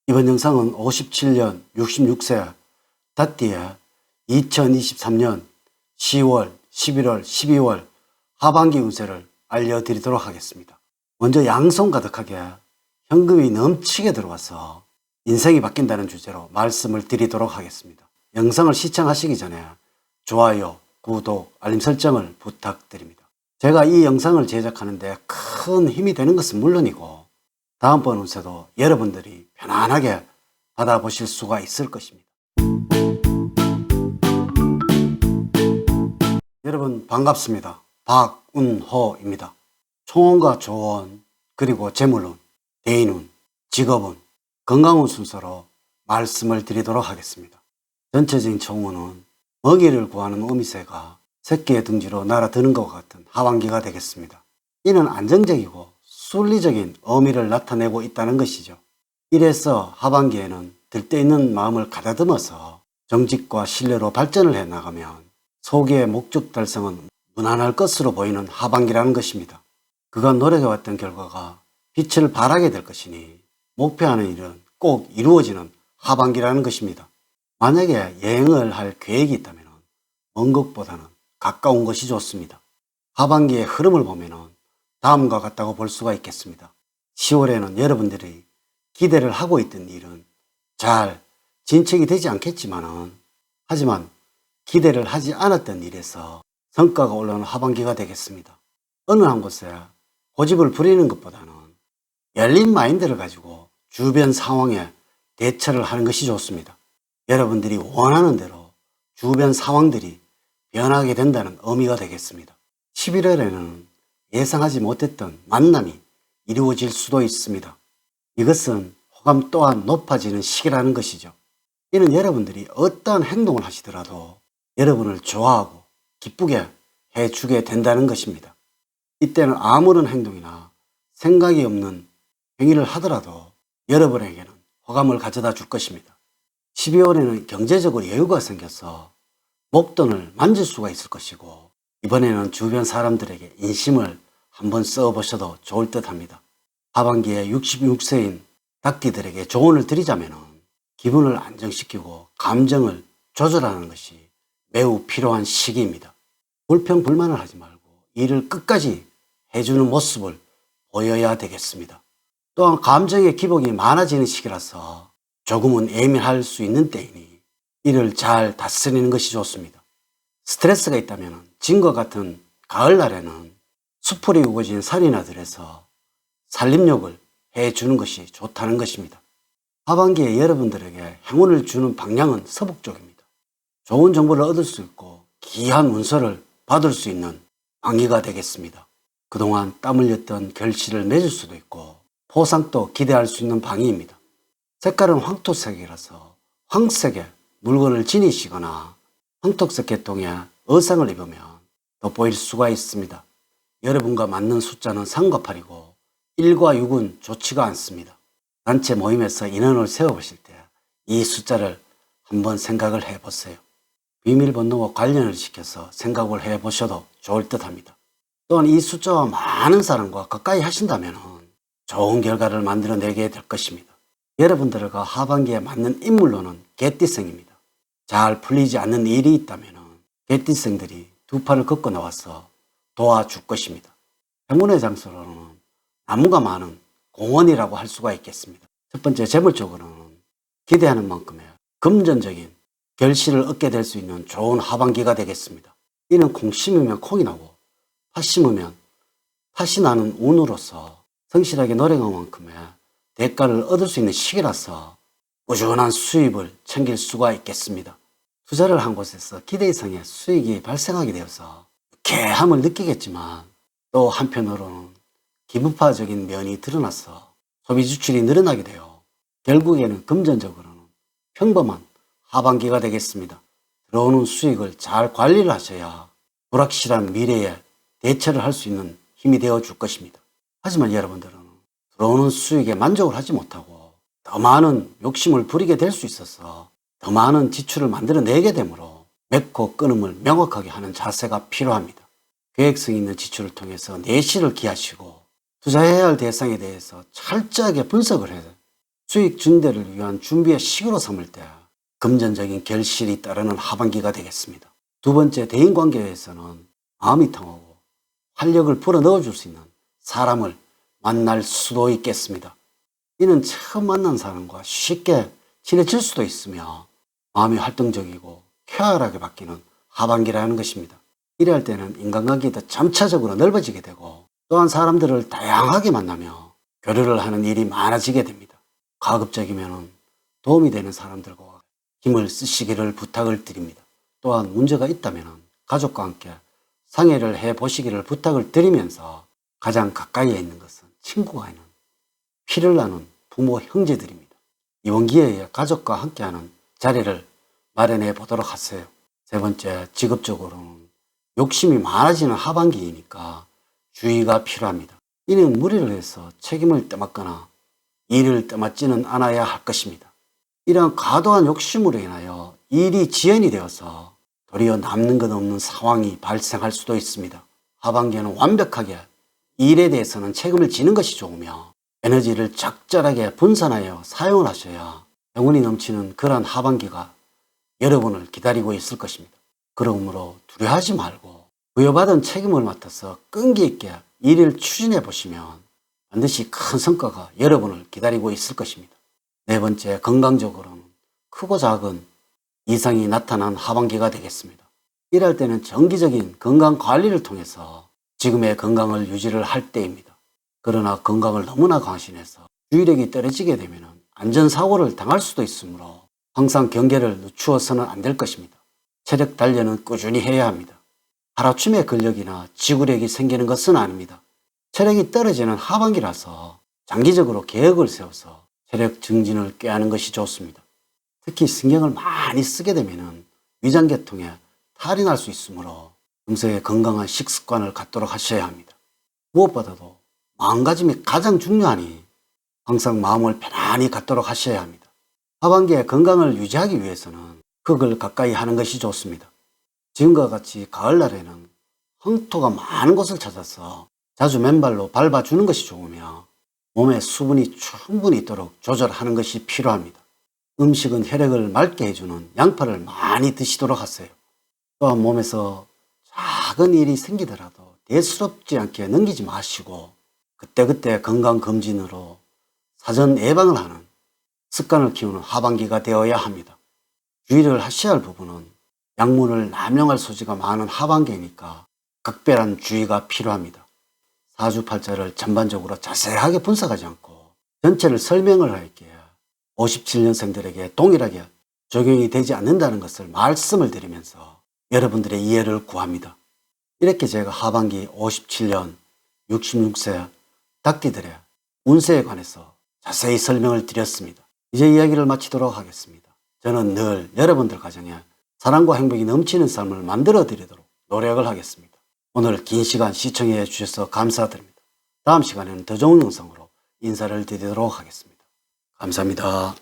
이번 영상은 57년 66세 닷띠의 2023년 10월, 11월, 12월 하반기 운세를 알려드리도록 하겠습니다. 먼저 양손 가득하게 현금이 넘치게 들어와서 인생이 바뀐다는 주제로 말씀을 드리도록 하겠습니다. 영상을 시청하시기 전에 좋아요, 구독, 알림 설정을 부탁드립니다. 제가 이 영상을 제작하는데 큰 힘이 되는 것은 물론이고 다음번 운세도 여러분들이 편안하게 받아보실 수가 있을 것입니다. 여러분 반갑습니다. 박운호입니다. 총운과 조운, 그리고 재물운, 대인운, 직업운, 건강운 순서로 말씀을 드리도록 하겠습니다. 전체적인 총운은 먹이를 구하는 어미새가 새끼의 둥지로 날아드는 것과 같은 하반기가 되겠습니다. 이는 안정적이고 순리적인 의미를 나타내고 있다는 것이죠. 이래서 하반기에는 들떠있는 마음을 가다듬어서 정직과 신뢰로 발전을 해나가면 소기의 목적 달성은 무난할 것으로 보이는 하반기라는 것입니다. 그가 노력해왔던 결과가 빛을 발하게 될 것이니 목표하는 일은 꼭 이루어지는 하반기라는 것입니다. 만약에 여행을 할 계획이 있다면 먼 것보다는 가까운 것이 좋습니다. 하반기의 흐름을 보면 다음과 같다고 볼 수가 있겠습니다. 10월에는 여러분들이 기대를 하고 있던 일은 잘 진척이 되지 않겠지만은 하지만 기대를 하지 않았던 일에서 성과가 올라오는 하반기가 되겠습니다. 어느 한 곳에 고집을 부리는 것보다는 열린 마인드를 가지고 주변 상황에 대처를 하는 것이 좋습니다. 여러분들이 원하는 대로 주변 상황들이 변하게 된다는 의미가 되겠습니다. 11월에는 예상하지 못했던 만남이 이루어질 수도 있습니다. 이것은 호감 또한 높아지는 시기라는 것이죠. 이는 여러분들이 어떠한 행동을 하시더라도 여러분을 좋아하고 기쁘게 해주게 된다는 것입니다. 이때는 아무런 행동이나 생각이 없는 행위를 하더라도 여러분에게는 호감을 가져다 줄 것입니다. 12월에는 경제적으로 여유가 생겨서 목돈을 만질 수가 있을 것이고 이번에는 주변 사람들에게 인심을 한번 써보셔도 좋을 듯 합니다. 하반기에 66세인 닭띠들에게 조언을 드리자면 기분을 안정시키고 감정을 조절하는 것이 매우 필요한 시기입니다. 불평불만을 하지 말고 일을 끝까지 해주는 모습을 보여야 되겠습니다. 또한 감정의 기복이 많아지는 시기라서 조금은 예민할 수 있는 때이니 이를 잘 다스리는 것이 좋습니다. 스트레스가 있다면 진과 같은 가을날에는 수풀이 우거진 산이나 들에서 산림욕을 해주는 것이 좋다는 것입니다. 하반기에 여러분들에게 행운을 주는 방향은 서북 쪽입니다. 좋은 정보를 얻을 수 있고 귀한 문서를 받을 수 있는 방기가 되겠습니다. 그동안 땀 흘렸던 결실을 맺을 수도 있고 포상도 기대할 수 있는 방위입니다. 색깔은 황토색이라서 황색의 물건을 지니시거나 황토색 계통의 의상을 입으면 돋보일 수가 있습니다. 여러분과 맞는 숫자는 3과 8이고 1과 6은 좋지가 않습니다. 단체 모임에서 인원을 세워보실 때 이 숫자를 한번 생각을 해보세요. 비밀번호와 관련을 시켜서 생각을 해보셔도 좋을 듯 합니다. 또한 이 숫자와 많은 사람과 가까이 하신다면 좋은 결과를 만들어내게 될 것입니다. 여러분들과 하반기에 맞는 인물로는 개띠생입니다. 잘 풀리지 않는 일이 있다면 개띠생들이 두 팔을 걷고 나와서 도와줄 것입니다. 행운의 장소로는 나무가 많은 공원이라고 할 수가 있겠습니다. 첫 번째 재물적으로는 기대하는 만큼의 금전적인 결실을 얻게 될 수 있는 좋은 하반기가 되겠습니다. 이는 콩 심으면 콩이 나고 팥 심으면 팥이 나는 운으로서 성실하게 노력한 만큼의 대가를 얻을 수 있는 시기라서 꾸준한 수입을 챙길 수가 있겠습니다. 투자를 한 곳에서 기대 이상의 수익이 발생하게 되어서 유쾌함을 느끼겠지만 또 한편으로는 기부파적인 면이 드러나서 소비 지출이 늘어나게 되어 결국에는 금전적으로는 평범한 하반기가 되겠습니다. 들어오는 수익을 잘 관리를 하셔야 불확실한 미래에 대처를 할 수 있는 힘이 되어 줄 것입니다. 하지만 여러분들은 들어오는 수익에 만족을 하지 못하고 더 많은 욕심을 부리게 될 수 있어서 더 많은 지출을 만들어내게 되므로 맺고 끊음을 명확하게 하는 자세가 필요합니다. 계획성 있는 지출을 통해서 내실을 기하시고 투자해야 할 대상에 대해서 철저하게 분석을 해서 수익 증대를 위한 준비의 시기로 삼을 때 금전적인 결실이 따르는 하반기가 되겠습니다. 두 번째, 대인관계에서는 마음이 통하고 활력을 불어넣어줄 수 있는 사람을 만날 수도 있겠습니다. 이는 처음 만난 사람과 쉽게 친해질 수도 있으며 마음이 활동적이고 쾌활하게 바뀌는 하반기라는 것입니다. 이럴 때는 인간관계도 점차적으로 넓어지게 되고 또한 사람들을 다양하게 만나며 교류를 하는 일이 많아지게 됩니다. 가급적이면 도움이 되는 사람들과 힘을 쓰시기를 부탁을 드립니다. 또한 문제가 있다면 가족과 함께 상의를 해보시기를 부탁을 드리면서 가장 가까이에 있는 것은 친구가 아닌 피를 나눈 부모 형제들입니다. 이번 기회에 가족과 함께하는 자리를 마련해 보도록 하세요. 세 번째, 직업적으로는 욕심이 많아지는 하반기이니까 주의가 필요합니다. 이는 무리를 해서 책임을 떠맡거나 일을 떠맡지는 않아야 할 것입니다. 이러한 과도한 욕심으로 인하여 일이 지연이 되어서 도리어 남는 것 없는 상황이 발생할 수도 있습니다. 하반기에는 완벽하게 일에 대해서는 책임을 지는 것이 좋으며 에너지를 적절하게 분산하여 사용을 하셔야 영혼이 넘치는 그러한 하반기가 여러분을 기다리고 있을 것입니다. 그러므로 두려워하지 말고 부여받은 책임을 맡아서 끈기 있게 일을 추진해 보시면 반드시 큰 성과가 여러분을 기다리고 있을 것입니다. 네 번째, 건강적으로는 크고 작은 이상이 나타난 하반기가 되겠습니다. 이럴 때는 정기적인 건강 관리를 통해서 지금의 건강을 유지를 할 때입니다. 그러나 건강을 너무나 강신해서 주의력이 떨어지게 되면 안전사고를 당할 수도 있으므로 항상 경계를 늦추어서는 안 될 것입니다. 체력 단련은 꾸준히 해야 합니다. 하루아침에 근력이나 지구력이 생기는 것은 아닙니다. 체력이 떨어지는 하반기라서 장기적으로 계획을 세워서 체력 증진을 꾀하는 것이 좋습니다. 특히 신경을 많이 쓰게 되면 위장계통에 탈이 날 수 있으므로 평소에 건강한 식습관을 갖도록 하셔야 합니다. 무엇보다도 마음가짐이 가장 중요하니 항상 마음을 편안히 갖도록 하셔야 합니다. 하반기에 건강을 유지하기 위해서는 흙을 가까이 하는 것이 좋습니다. 지금과 같이 가을날에는 황토가 많은 곳을 찾아서 자주 맨발로 밟아주는 것이 좋으며 몸에 수분이 충분히 있도록 조절하는 것이 필요합니다. 음식은 혈액을 맑게 해주는 양파를 많이 드시도록 하세요. 또한 몸에서 작은 일이 생기더라도 대수롭지 않게 넘기지 마시고 그때그때 건강검진으로 사전 예방을 하는 습관을 키우는 하반기가 되어야 합니다. 주의를 하셔야 할 부분은 약물을 남용할 소지가 많은 하반기이니까 각별한 주의가 필요합니다. 사주팔자를 전반적으로 자세하게 분석하지 않고 전체를 설명을 할게요. 57년생들에게 동일하게 적용이 되지 않는다는 것을 말씀을 드리면서 여러분들의 이해를 구합니다. 이렇게 제가 하반기 57년 66세 닭띠들의 운세에 관해서 자세히 설명을 드렸습니다. 이제 이야기를 마치도록 하겠습니다. 저는 늘 여러분들 가정에 사랑과 행복이 넘치는 삶을 만들어 드리도록 노력을 하겠습니다. 오늘 긴 시간 시청해 주셔서 감사드립니다. 다음 시간에는 더 좋은 영상으로 인사를 드리도록 하겠습니다. 감사합니다.